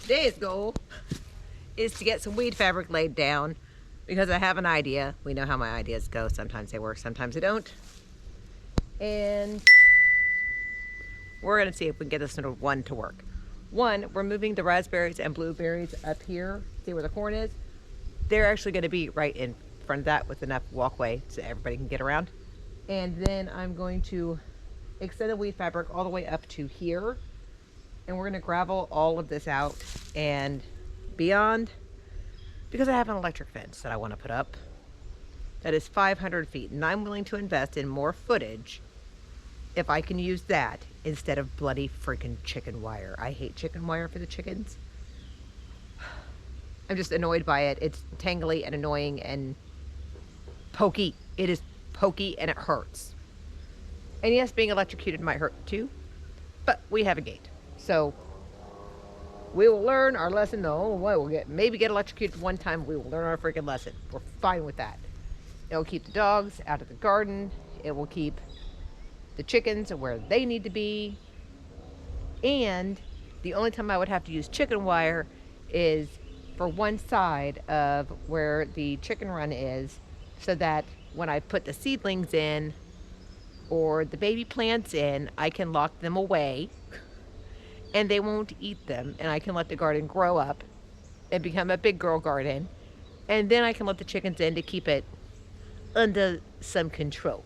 today's goal is to get some weed fabric laid down because I have an idea. We know how my ideas go. Sometimes they work, sometimes they don't. And we're gonna see if we can get this one to work. One, we're moving the raspberries and blueberries up here. See where the corn is? They're actually gonna be right in front of that with enough walkway so everybody can get around. And then I'm going to extend the weed fabric all the way up to here. And we're gonna gravel all of this out and beyond, because I have an electric fence that I want to put up that is 500 feet, and I'm willing to invest in more footage if I can use that instead of bloody freaking chicken wire. I hate chicken wire for the chickens. I'm just annoyed by it. It's tangly and annoying and pokey. It is pokey and it hurts. And yes, being electrocuted might hurt too, but we have a gate. So we will learn our lesson the whole way. We'll maybe get electrocuted one time. We will learn our freaking lesson. We're fine with that. It will keep the dogs out of the garden. It will keep the chickens where they need to be. And the only time I would have to use chicken wire is for one side of where the chicken run is, so that when I put the seedlings in or the baby plants in, I can lock them away and they won't eat them, and I can let the garden grow up and become a big girl garden, and then I can let the chickens in to keep it under some control.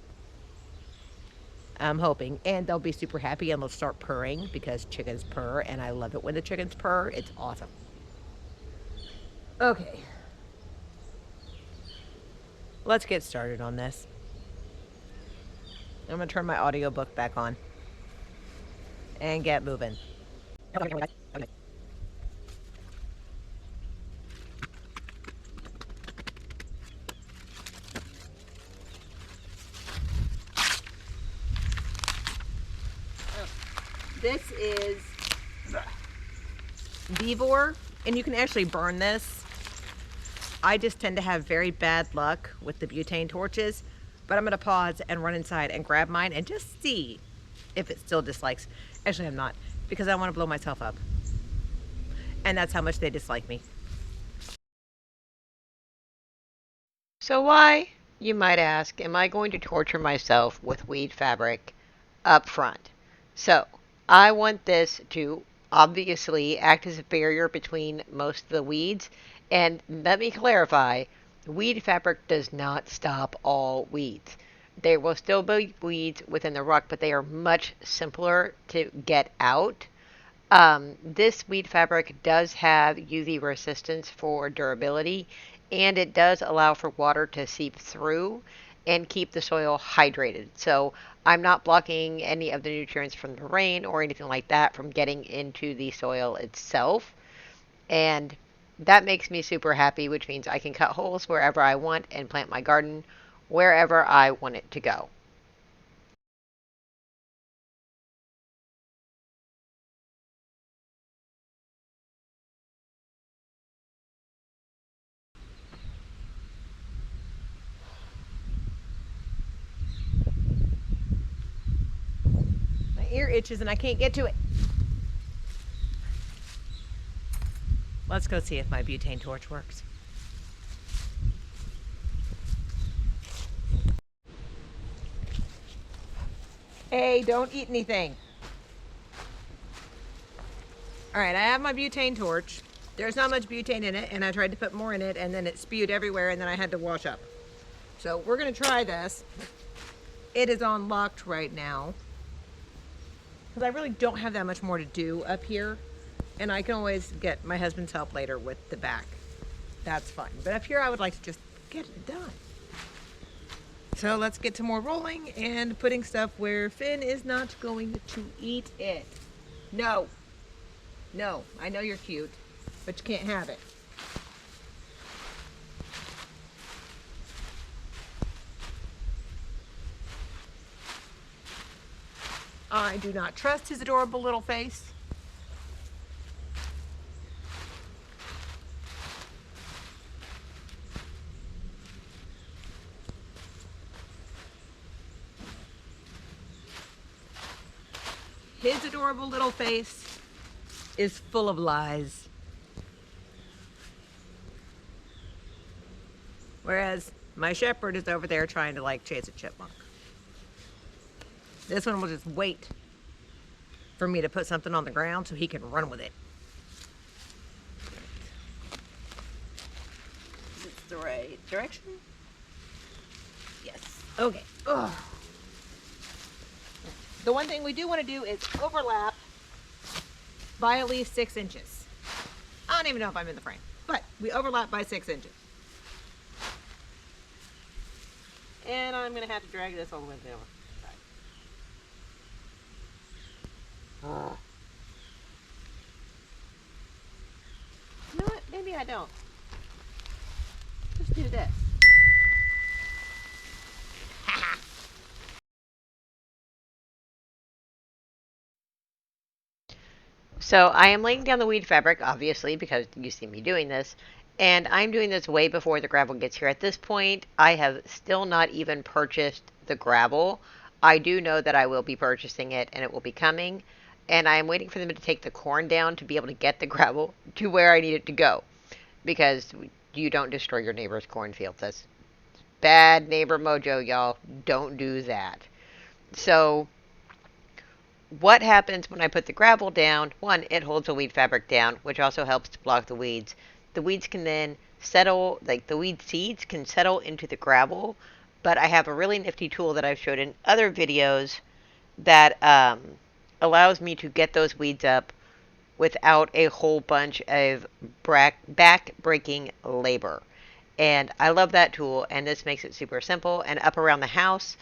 I'm hoping, and they'll be super happy and they'll start purring because chickens purr, and I love it when the chickens purr. It's awesome. Okay, let's get started on this. I'm gonna turn my audiobook back on and get moving. This is Vivor, and you can actually burn this. I just tend to have very bad luck with the butane torches, but I'm gonna pause and run inside and grab mine and just see if it still dislikes. Actually, I'm not, because I want to blow myself up. And that's how much they dislike me. So why, you might ask, am I going to torture myself with weed fabric up front? So I want this to obviously act as a barrier between most of the weeds. And let me clarify, weed fabric does not stop all weeds. There will still be weeds within the rock, but they are much simpler to get out. This weed fabric does have UV resistance for durability, and it does allow for water to seep through and keep the soil hydrated. So I'm not blocking any of the nutrients from the rain or anything like that from getting into the soil itself. And that makes me super happy, which means I can cut holes wherever I want and plant my garden wherever I want it to go. My ear itches and I can't get to it. Let's go see if my butane torch works. Hey, don't eat anything. All right, I have my butane torch. There's not much butane in it, and I tried to put more in it, and then it spewed everywhere, and then I had to wash up. So we're gonna try this. It is on locked right now, because I really don't have that much more to do up here, and I can always get my husband's help later with the back. That's fine. But up here, I would like to just get it done. So let's get to more rolling and putting stuff where Finn is not going to eat it. No. No, I know you're cute, but you can't have it. I do not trust his adorable little face. His adorable little face is full of lies. Whereas my shepherd is over there trying to like chase a chipmunk. This one will just wait for me to put something on the ground so he can run with it. Is this the right direction? Yes. Okay. Ugh. The one thing we do want to do is overlap by at least 6 inches. I don't even know if I'm in the frame, but we overlap by 6 inches. And I'm going to have to drag this all the way to the other side. You know what? Maybe I don't. Just do this. So I am laying down the weed fabric, obviously, because you see me doing this. And I'm doing this way before the gravel gets here. At this point, I have still not even purchased the gravel. I do know that I will be purchasing it and it will be coming. And I am waiting for them to take the corn down to be able to get the gravel to where I need it to go. Because you don't destroy your neighbor's cornfields. That's bad neighbor mojo, y'all. Don't do that. So what happens when I put the gravel down? One, it holds the weed fabric down, which also helps to block the weeds. The weeds can then settle, like the weed seeds can settle into the gravel, but I have a really nifty tool that I've showed in other videos that allows me to get those weeds up without a whole bunch of back-breaking labor. And I love that tool, and this makes it super simple. And up around the house,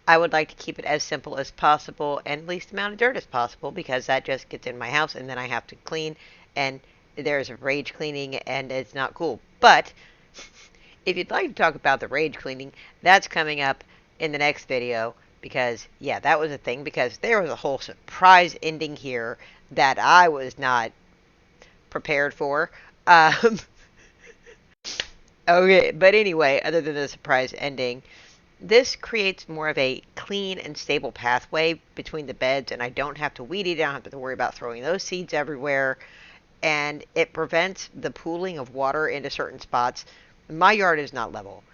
I would like to keep it as simple as possible and least amount of dirt as possible, because that just gets in my house and then I have to clean, and there's rage cleaning and it's not cool. But if you'd like to talk about the rage cleaning, that's coming up in the next video, because yeah, that was a thing, because there was a whole surprise ending here that I was not prepared for. Okay, but anyway, other than the surprise ending, this creates more of a clean and stable pathway between the beds, and I don't have to weed eat. I don't have to worry about throwing those seeds everywhere, and it prevents the pooling of water into certain spots. My yard is not level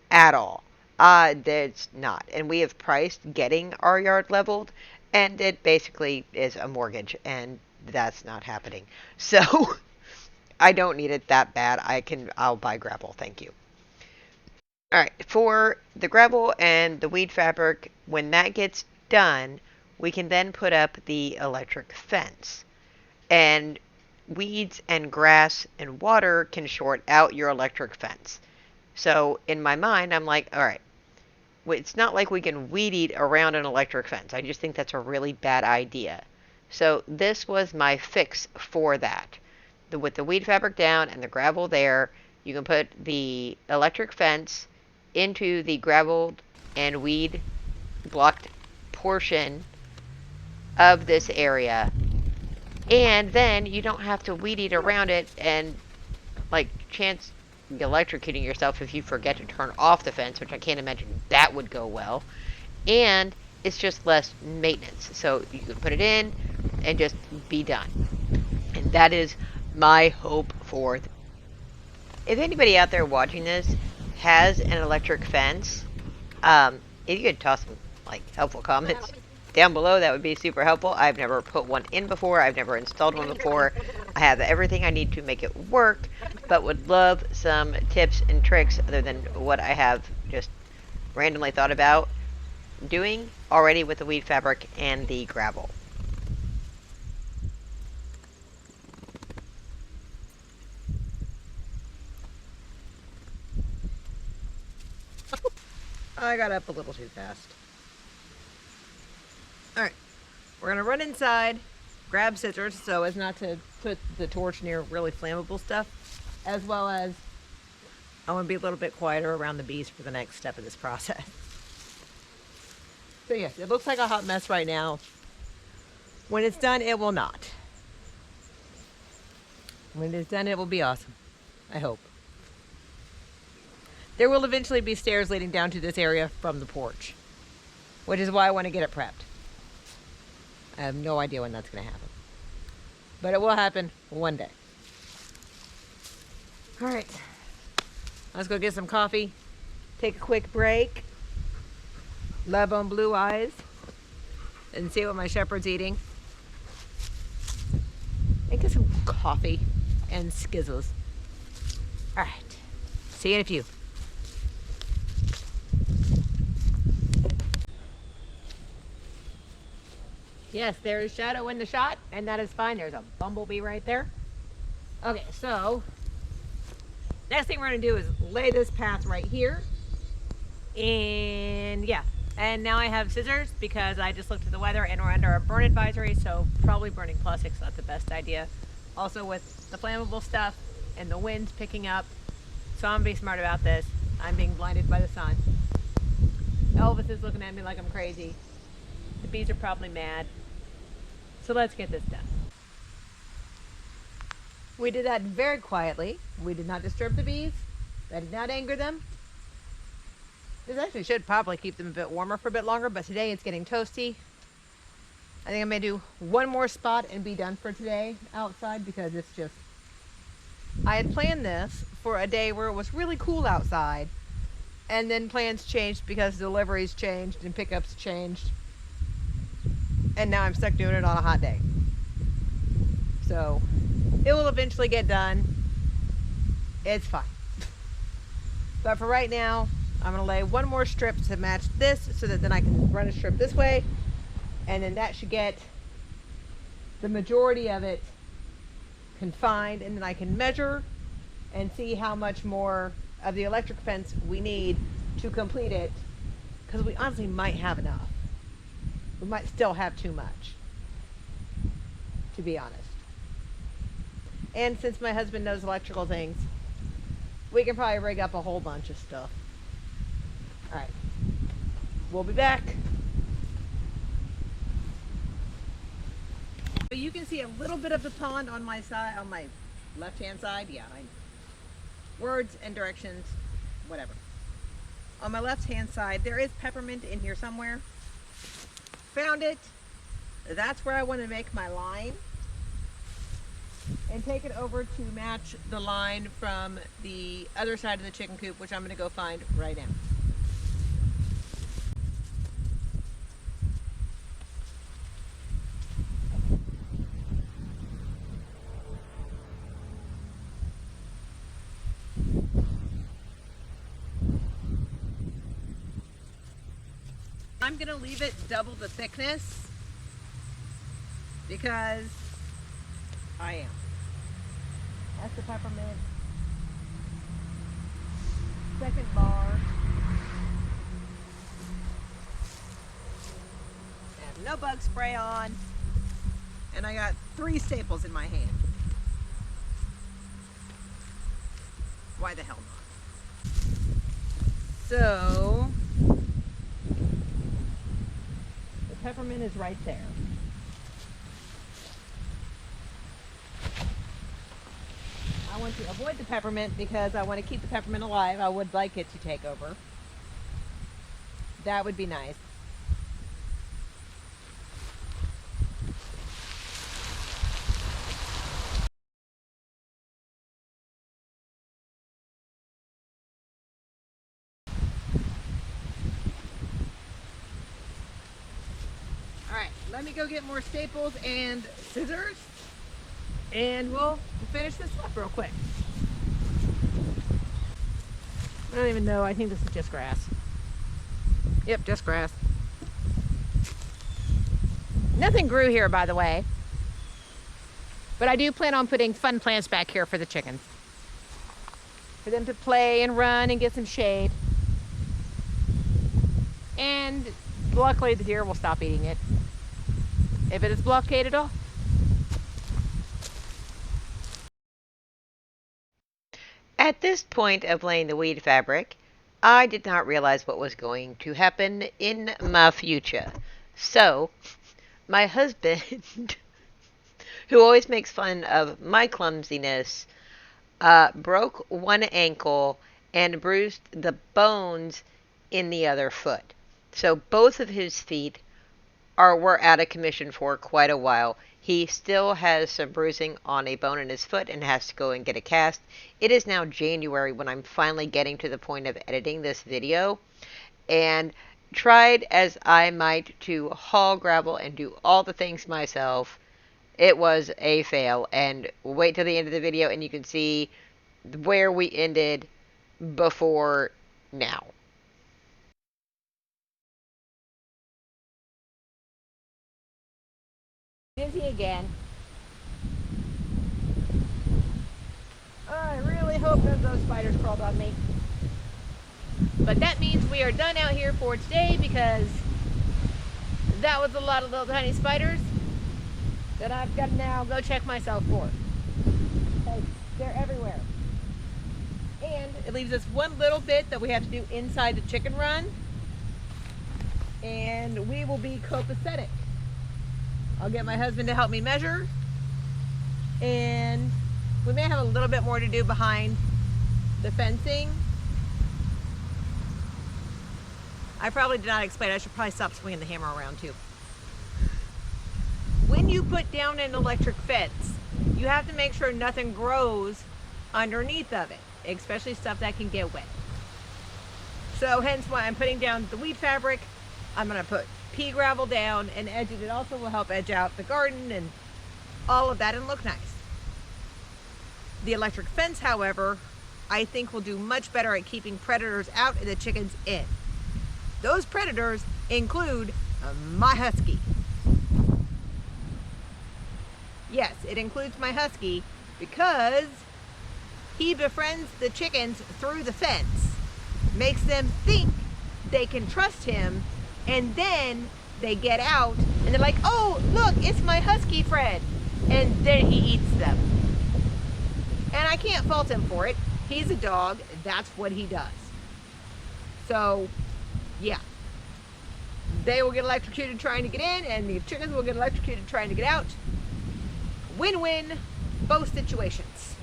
at all. It's not, and we have priced getting our yard leveled, and it basically is a mortgage, and that's not happening. So I don't need it that bad. I'll buy gravel. Thank you. Alright, for the gravel and the weed fabric, when that gets done, we can then put up the electric fence. And weeds and grass and water can short out your electric fence. So in my mind, I'm like, alright, it's not like we can weed eat around an electric fence. I just think that's a really bad idea. So this was my fix for that. With the weed fabric down and the gravel there, you can put the electric fence into the graveled and weed blocked portion of this area, and then you don't have to weed eat around it and like chance electrocuting yourself if you forget to turn off the fence, which I can't imagine that would go well. And it's just less maintenance, so you can put it in and just be done. And that is my hope for if anybody out there watching this has an electric fence, if you could toss some like helpful comments down below, that would be super helpful. I've never put one in before. I've never installed one before. I have everything I need to make it work, but would love some tips and tricks other than what I have just randomly thought about doing already with the weed fabric and the gravel. I got up a little too fast. Alright, we're going to run inside, grab scissors so as not to put the torch near really flammable stuff, as well as I want to be a little bit quieter around the bees for the next step of this process. So yes, it looks like a hot mess right now. When it's done, it will not. When it's done, it will be awesome. I hope. There will eventually be stairs leading down to this area from the porch, which is why I want to get it prepped. I have no idea when that's going to happen, but it will happen one day. All right, let's go get some coffee take a quick break, love on blue eyes, and see what my shepherd's eating. And get some coffee and skizzles. All right. See you in a few. Yes, there is shadow in the shot, and that is fine. There's a bumblebee right there. Okay, so next thing we're gonna do is lay this path right here. And yeah, and now I have scissors because I just looked at the weather and we're under a burn advisory, so probably burning plastic's not the best idea. Also with the flammable stuff and the winds picking up, so I'm being smart about this. I'm being blinded by the sun. Elvis is looking at me like I'm crazy. The bees are probably mad. So let's get this done. We did that very quietly. We did not disturb the bees. I did not anger them. This actually should probably keep them a bit warmer for a bit longer, but today it's getting toasty. I think I'm going to do one more spot and be done for today outside because it's just... I had planned this for a day where it was really cool outside, and then plans changed because deliveries changed and pickups changed. And now I'm stuck doing it on a hot day. So it will eventually get done. It's fine. But for right now, I'm going to lay one more strip to match this so that then I can run a strip this way. And then that should get the majority of it confined. And then I can measure and see how much more of the electric fence we need to complete it. Because we honestly might have enough. We might still have too much, to be honest. And since my husband knows electrical things, we can probably rig up a whole bunch of stuff. All right, we'll be back. But you can see a little bit of the pond on my side, on my left-hand side. Yeah, words and directions, whatever. On my left-hand side, there is peppermint in here somewhere. Found it. That's where I want to make my line and take it over to match the line from the other side of the chicken coop, which I'm going to go find right now. I'm going to leave it double the thickness because I am. That's the peppermint. Second bar. I have no bug spray on. And I got 3 staples in my hand. Why the hell not? So the peppermint is right there. I want to avoid the peppermint because I want to keep the peppermint alive. I would like it to take over. That would be nice. Alright, let me go get more staples and scissors. And we'll finish this up real quick. I don't even know. I think this is just grass. Yep, just grass. Nothing grew here, by the way. But I do plan on putting fun plants back here for the chickens. For them to play and run and get some shade. And luckily the deer will stop eating it. If it is blockaded off. At this point of laying the weed fabric, I did not realize what was going to happen in my future. So, my husband, who always makes fun of my clumsiness, broke one ankle and bruised the bones in the other foot. So both of his feet were out of commission for quite a while. He still has some bruising on a bone in his foot and has to go and get a cast. It is now January when I'm finally getting to the point of editing this video. And tried as I might to haul gravel and do all the things myself, it was a fail. And wait till the end of the video and you can see where we ended before now. Busy again. I really hope none of those spiders crawled on me. But that means we are done out here for today because that was a lot of little tiny spiders that I've got to now go check myself for. Because they're everywhere. And it leaves us one little bit that we have to do inside the chicken run. And we will be copacetic. I'll get my husband to help me measure. And we may have a little bit more to do behind the fencing. I probably did not explain. I should probably stop swinging the hammer around too. When you put down an electric fence, you have to make sure nothing grows underneath of it, especially stuff that can get wet. So hence why I'm putting down the weed fabric. I'm going to put pea gravel down and edge it. It also will help edge out the garden and all of that and look nice. The electric fence, however, I think will do much better at keeping predators out and the chickens in. Those predators include my husky. Yes, it includes my husky because he befriends the chickens through the fence, makes them think they can trust him, and then they get out and they're like, oh, look, it's my husky friend. And then he eats them. And I can't fault him for it. He's a dog. That's what he does. So, yeah. They will get electrocuted trying to get in, and the chickens will get electrocuted trying to get out. Win-win, both situations.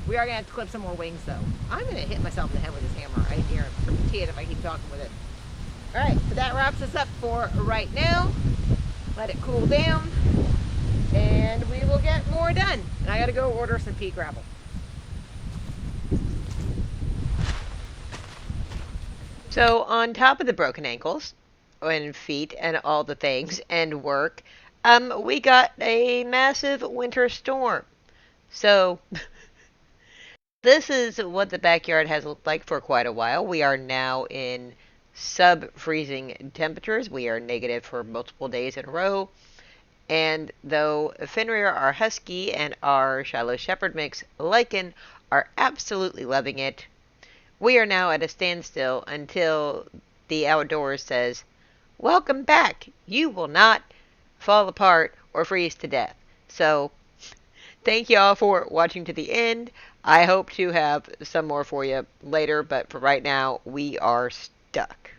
We are going to have to clip some more wings, though. I'm going to hit myself in the head with this hammer. I hear it pretty if I keep talking with it. All right, so that wraps us up for right now. Let it cool down, and we will get more done. And I got to go order some pea gravel. So, on top of the broken ankles and feet and all the things and work, we got a massive winter storm. So, this is what the backyard has looked like for quite a while. We are now in sub-freezing temperatures. We are negative for multiple days in a row. And though Fenrir, our husky, and our Shiloh Shepherd mix, Lycan, are absolutely loving it, we are now at a standstill until the outdoors says, welcome back. You will not fall apart or freeze to death. So, thank you all for watching to the end. I hope to have some more for you later, but for right now, we are stuck.